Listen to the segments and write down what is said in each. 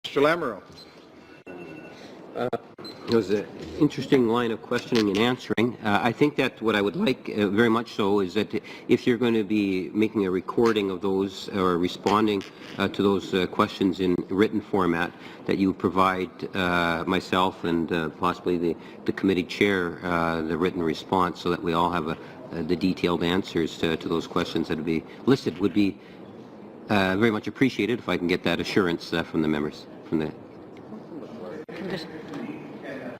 Mr. Lamoureux. It was an interesting line of questioning and answering. I think that what I would like very much so is that if you're going to be making a recording of those or responding to those questions in written format, that you provide myself and possibly the committee chair the written response so that we all have the detailed answers to those questions that would be listed would be very much appreciated if I can get that assurance from the members.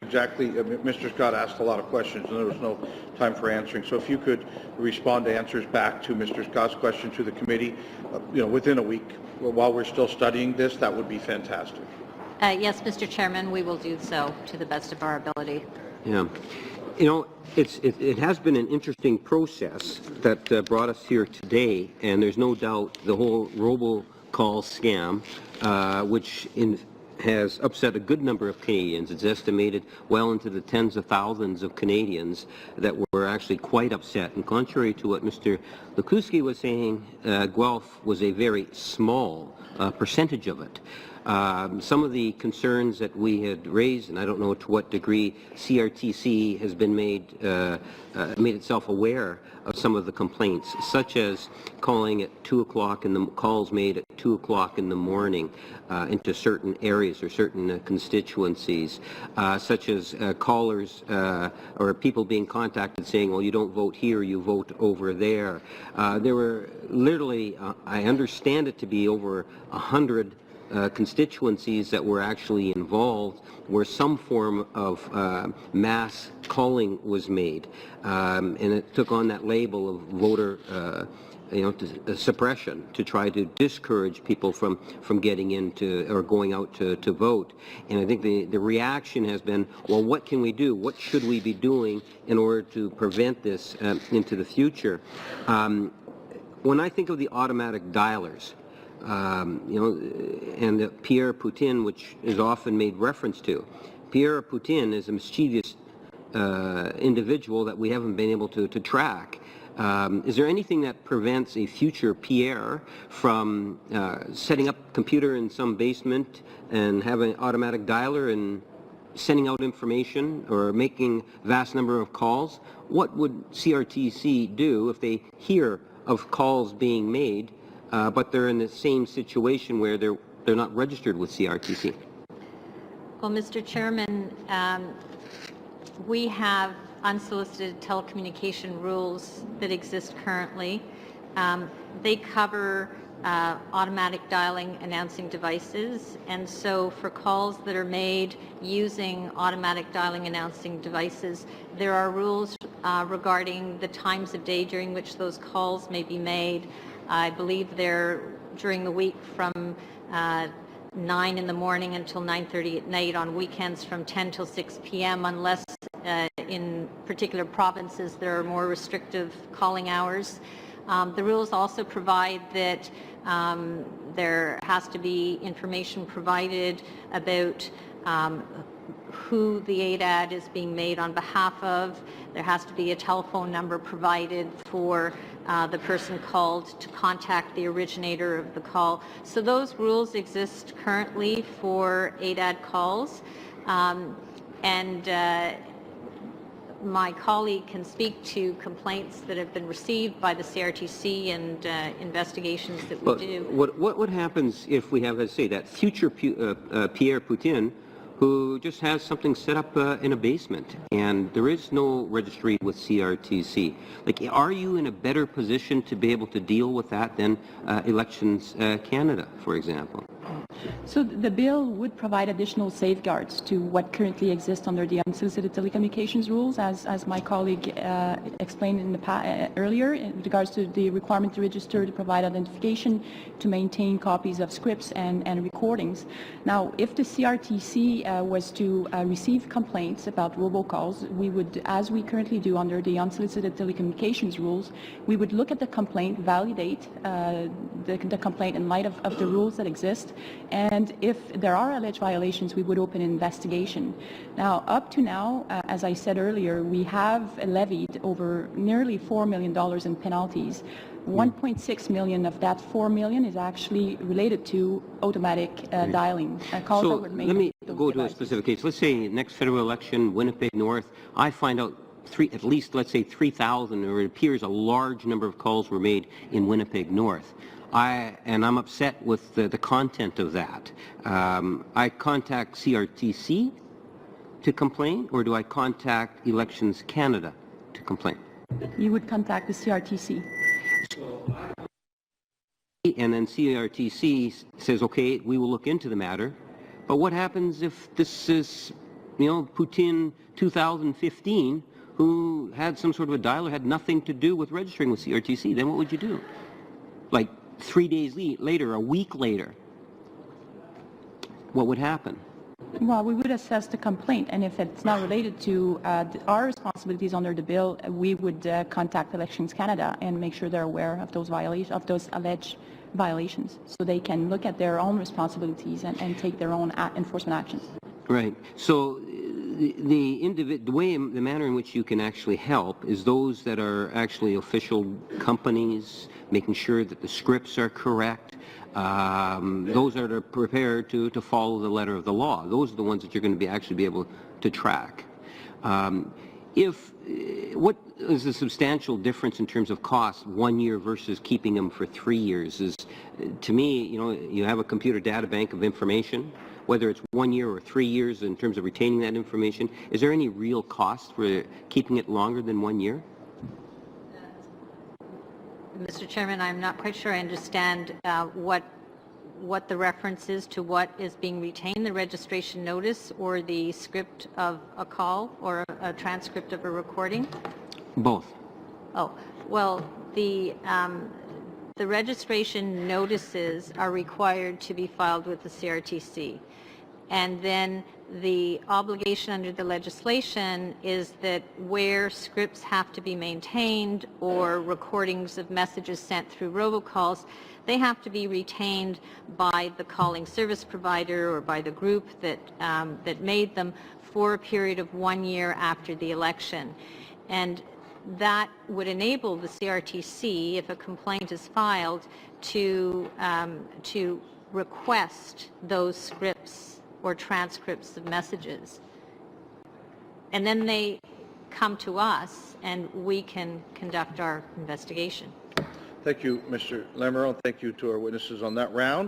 Exactly. Mr. Scott asked a lot of questions and there was no time for answering. So if you could respond to answers back to Mr. Scott's question to the committee, within a week, while we're still studying this, that would be fantastic. Yes, Mr. Chairman, we will do so to the best of our ability. Yeah. It has been an interesting process that brought us here today, and there's no doubt the whole robocall scam, which has upset a good number of Canadians. It's estimated well into the tens of thousands of Canadians that were actually quite upset. And contrary to what Mr. Lekuski was saying, Guelph was a very small percentage of it. Some of the concerns that we had raised, and I don't know to what degree CRTC has been made itself aware of some of the complaints, such as calling at 2 o'clock in the calls made at 2 o'clock in the morning into certain areas or certain constituencies, such as callers or people being contacted saying, well, you don't vote here, you vote over there. There were literally, I understand it to be over 100 constituencies that were actually involved where some form of mass calling was made, and it took on that label of voter suppression to try to discourage people from getting into or going out to vote. And I think the reaction has been, well, what can we do? What should we be doing in order to prevent this into the future? When I think of the automatic dialers, and Pierre Poutine, which is often made reference to. Pierre Poutine is a mischievous individual that we haven't been able to track. Is there anything that prevents a future Pierre from setting up a computer in some basement and having an automatic dialer and sending out information or making vast number of calls? What would CRTC do if they hear of calls being made but they're in the same situation where they're not registered with CRTC? Well, Mr. Chairman, we have unsolicited telecommunication rules that exist currently. They cover automatic dialing announcing devices, and so for calls that are made using automatic dialing announcing devices, there are rules regarding the times of day during which those calls may be made. I believe they're during the week from 9 in the morning until 9:30 at night, on weekends from 10 till 6 p.m. unless in particular provinces there are more restrictive calling hours. The rules also provide that there has to be information provided about who the aid ad is being made on behalf of. There has to be a telephone number provided for the person called to contact the originator of the call. So those rules exist currently for aid ad calls, and my colleague can speak to complaints that have been received by the CRTC and investigations that we do. What happens if we have, let's say, that future Pierre Poutine, who just has something set up in a basement and there is no registry with CRTC? Like, are you in a better position to be able to deal with that than Elections Canada, for example? So the bill would provide additional safeguards to what currently exists under the unsolicited telecommunications rules, as my colleague explained in the earlier, in regards to the requirement to register, to provide identification, to maintain copies of scripts and recordings. Now, if the CRTC was to receive complaints about robocalls, we would, as we currently do under the unsolicited telecommunications rules, we would look at the complaint, validate the complaint in light of the rules that exist, and if there are alleged violations, we would open an investigation. Now, up to now, as I said earlier, we have levied over nearly $4 million in penalties 1.6 million of that 4 million is actually related to automatic dialing. Calls So that were made let me with those go to a devices. specific case. Let's say next federal election, Winnipeg North, I find out at least, let's say 3,000, or it appears a large number of calls were made in Winnipeg North. I'm upset with the content of that. I contact CRTC to complain, or do I contact Elections Canada to complain? You would contact the CRTC. And then CRTC says, okay, we will look into the matter. But what happens if this is, Putin 2015, who had some sort of a dialer, had nothing to do with registering with CRTC? Then what would you do? Like 3 days later, a week later, what would happen? Well, we would assess the complaint, and if it's not related to our responsibilities under the bill, we would contact Elections Canada and make sure they're aware of those violations, of those alleged violations, so they can look at their own responsibilities and take their own enforcement actions. Right. So the manner in which you can actually help is those that are actually official companies, making sure that the scripts are correct. Those that are prepared to follow the letter of the law. Those are the ones that you're going to actually be able to track. What is the substantial difference in terms of cost, 1 year versus keeping them for 3 years? To me, you have a computer data bank of information, whether it's 1 year or 3 years in terms of retaining that information. Is there any real cost for keeping it longer than 1 year? Mr. Chairman, I'm not quite sure I understand what the reference is to what is being retained, the registration notice or the script of a call or a transcript of a recording? Both. Oh, well, the registration notices are required to be filed with the CRTC. And then the obligation under the legislation is that where scripts have to be maintained or recordings of messages sent through robocalls, they have to be retained by the calling service provider or by the group that made them for a period of 1 year after the election. And that would enable the CRTC, if a complaint is filed, to request those scripts or transcripts of messages. And then they come to us and we can conduct our investigation. Thank you, Mr. Lameron. Thank you to our witnesses on that round.